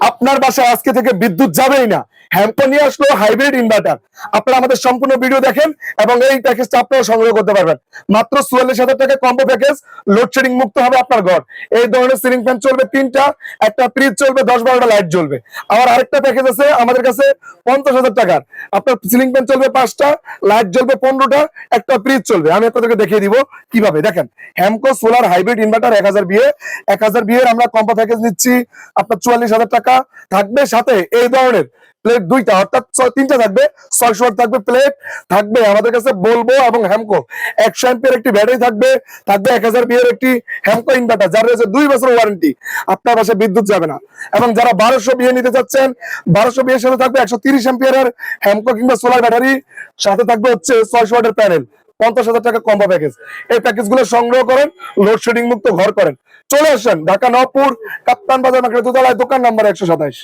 আপনার বাসায় আজকে থেকে বিদ্যুৎ যাবেই না, হ্যাম্পো নিয়ে আসলো হাইব্রিড ইনভার্টার। আপনারা আমাদের সম্পূর্ণ ভিডিও দেখেন এবং এই প্যাকেজটা আপনারা সংগ্রহ করতে পারবেন মাত্র 44,000 টাকা কম্বো প্যাকেজ। লোডশেডিং মুক্ত হবে আপনার ঘর। এই ধরনের সিলিং ফ্যান চলবে 3টা, একটা ফ্রিজ চলবে, 10-12টা লাইট জ্বলবে। আবার আরেকটা প্যাকেজ আছে আমাদের কাছে 50,000 টাকার, আপনার সিলিং ফ্যান চলবে 5টা, লাইট জ্বলবে 15টা, একটা ফ্রিজ চলবে। আমি আপনাদেরকে দেখিয়ে দিব কিভাবে। দেখেন, হ্যামকো সোলার হাইব্রিড ইনভার্টার 1000 বিয়ে আমরা কম্বো প্যাকেজ নিচ্ছি আপনার 44,000 টাকা। থাকবে সাথে এই ধরনের প্লেট 2টা, অর্থাৎ 3টা থাকবে, 600 ওয়াট থাকবে প্লেট থাকবে আমাদের কাছে বলবো এবং হ্যামকো 100 অ্যাম্পিয়ার একটি ব্যাটারি থাকবে। 1000 বিয়ের একটি হ্যামকো ইনভার্টার যার রয়েছে 2 বছর ওয়ারেন্টি। আপনার বাসায় বিদ্যুৎ যাবে না। এবং যারা 1200 বিয়ে নিতে চাচ্ছেন, 1200 বিয়ের সাথে থাকবে 130 অ্যাম্পিয়ারের হ্যামকো কিংবা সোলার ব্যাটারি, সাথে থাকবে হচ্ছে 600 ওয়াটের প্যানেল। 50,000 টাকা কম্বো প্যাকেজ। এই প্যাকেজ গুলো সংগ্রহ করেন, লোডশেডিং মুক্ত ঘর করেন। চলে আসেন ঢাকা নবপুর কাপ্তান বাজার মার্কেট দোতলায়, দোকান নাম্বার 127।